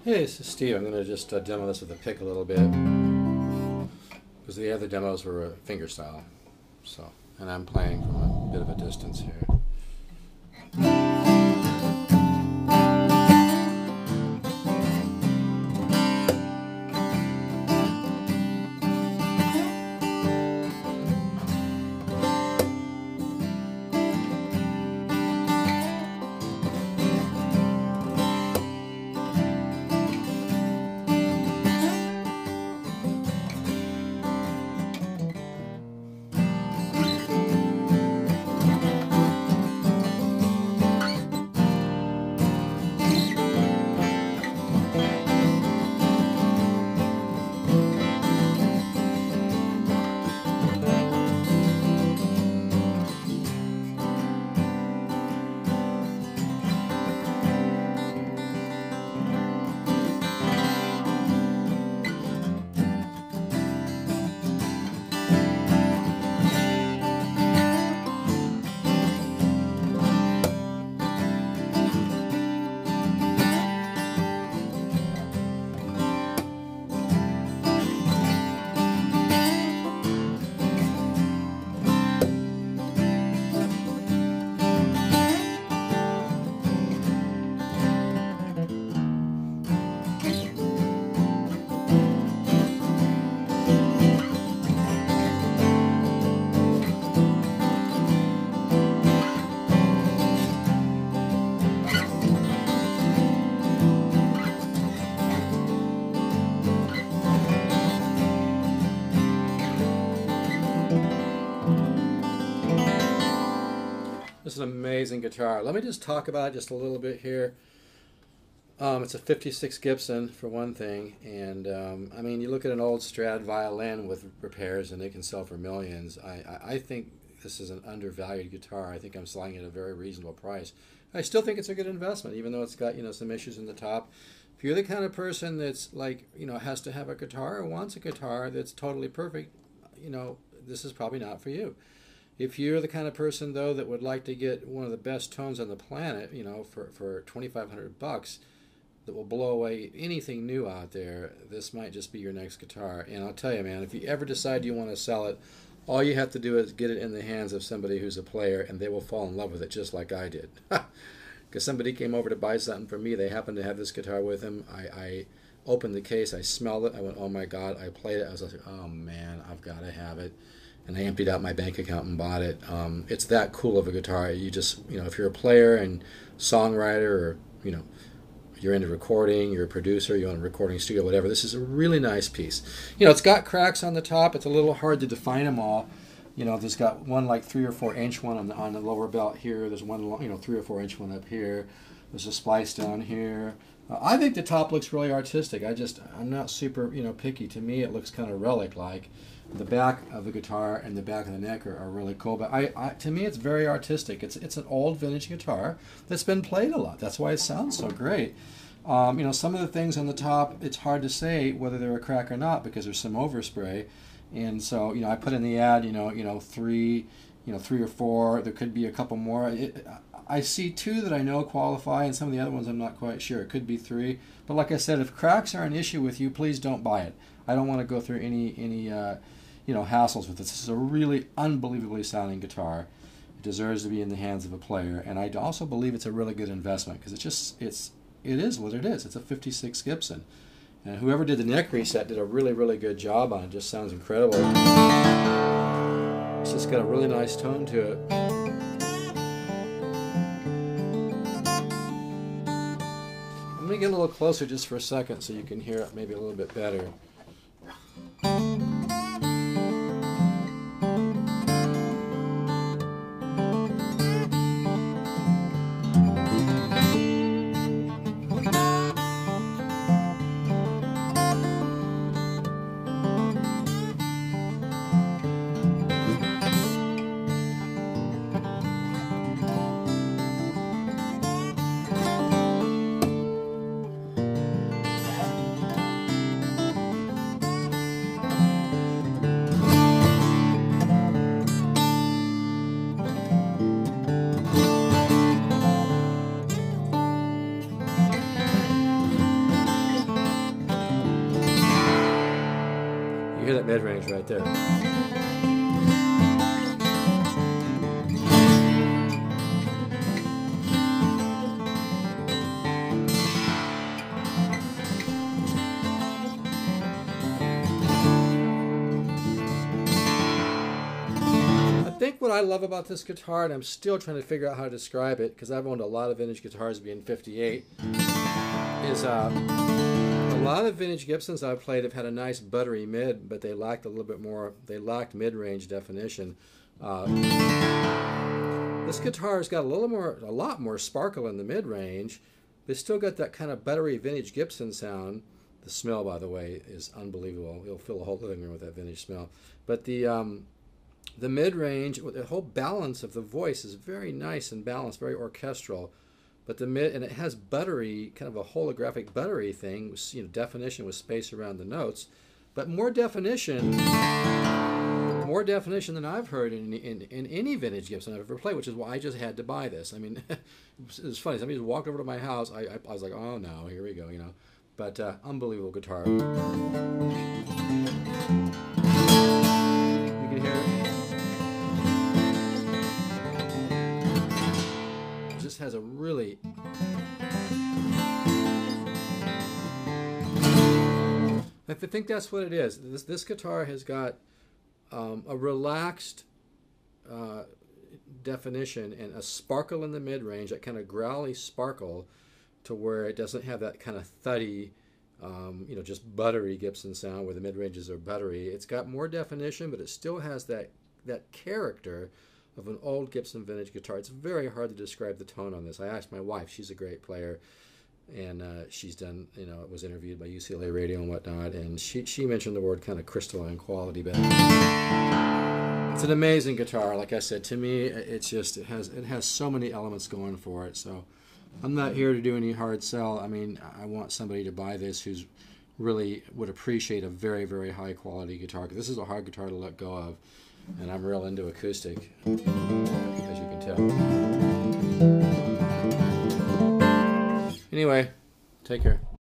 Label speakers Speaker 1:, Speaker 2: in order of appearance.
Speaker 1: Hey, this is Steve. I'm going to just demo this with a pick a little bit because the other demos were finger style. So, and I'm playing from a bit of a distance here. This is an amazing guitar. Let me just talk about it just a little bit here. It's a 56 Gibson for one thing, and I mean, you look at an old Strad violin with repairs and they can sell for millions. I think this is an undervalued guitar. I think I'm selling it at a very reasonable price. I still think it's a good investment, even though it's got, some issues in the top. If you're the kind of person that's like, has to have a guitar or wants a guitar that's totally perfect, this is probably not for you. If you're the kind of person, though, that would like to get one of the best tones on the planet, for $2,500, that will blow away anything new out there, this might just be your next guitar. And I'll tell you, man, if you ever decide you want to sell it, all you have to do is get it in the hands of somebody who's a player, and they will fall in love with it just like I did. Because somebody came over to buy something from me. They happened to have this guitar with them. I opened the case. I smelled it. I went, oh, my God. I played it. I was like, oh, man, I've got to have it. And I emptied out my bank account and bought it. It's that cool of a guitar. You just, if you're a player and songwriter, or, you're into recording, you're a producer, you own a recording studio, whatever, this is a really nice piece. It's got cracks on the top. It's a little hard to define them all. There's got one like 3 or 4 inch one on the lower belt here. There's one, 3 or 4 inch one up here. There's a splice down here. I think the top looks really artistic. I'm not super, picky. To me, it looks kind of relic-like. The back of the guitar and the back of the neck are really cool. But to me, it's very artistic. It's an old vintage guitar that's been played a lot. That's why it sounds so great. Some of the things on the top, it's hard to say whether they're a crack or not because there's some overspray. And so, I put in the ad, 3 or 4. There could be a couple more. I see 2 that I know qualify, and some of the other ones I'm not quite sure. It could be 3. But like I said, if cracks are an issue with you, please don't buy it. I don't want to go through any hassles with this. This is a really unbelievably sounding guitar. It deserves to be in the hands of a player, and I also believe it's a really good investment because it is what it is. It's a 56 Gibson. And whoever did the neck reset did a really, really good job on it. It just sounds incredible. It's just got a really nice tone to it. I'm going to get a little closer just for a second so you can hear it maybe a little bit better. hear that mid-range right there. I think what I love about this guitar, and I'm still trying to figure out how to describe it because I've owned a lot of vintage guitars being 58, is a lot of vintage Gibsons I've played have had a nice buttery mid, but they lacked a little bit more, they lacked mid-range definition. This guitar has got a lot more sparkle in the mid-range, but it's still got that kind of buttery vintage Gibson sound. The smell, by the way, is unbelievable. You'll fill a whole living room with that vintage smell. But the mid-range, the whole balance of the voice is very nice and balanced, very orchestral. But the mid, and it has buttery, kind of a holographic buttery thing, with, you know, definition with space around the notes, but more definition than I've heard in any vintage Gibson I've ever played, which is why I just had to buy this. I mean, it's funny. Somebody just walked over to my house. I was like, oh no, here we go, you know. But unbelievable guitar. You can hear it. It just has a really... I think that's what it is. This guitar has got a relaxed definition and a sparkle in the mid-range, that kind of growly sparkle, to where it doesn't have that kind of thuddy, you know, just buttery Gibson sound where the mid-ranges are buttery. It's got more definition, but it still has that character of an old Gibson vintage guitar. It's very hard to describe the tone on this. I asked my wife; she's a great player, and she's done, you know, was interviewed by UCLA Radio and whatnot, and she mentioned the word kind of crystalline quality, but it's an amazing guitar. Like I said, to me, it's just it has so many elements going for it. So I'm not here to do any hard sell. I mean, I want somebody to buy this who's really would appreciate a very, very high quality guitar, because this is a hard guitar to let go of, and I'm real into acoustic, as you can tell. Anyway, take care.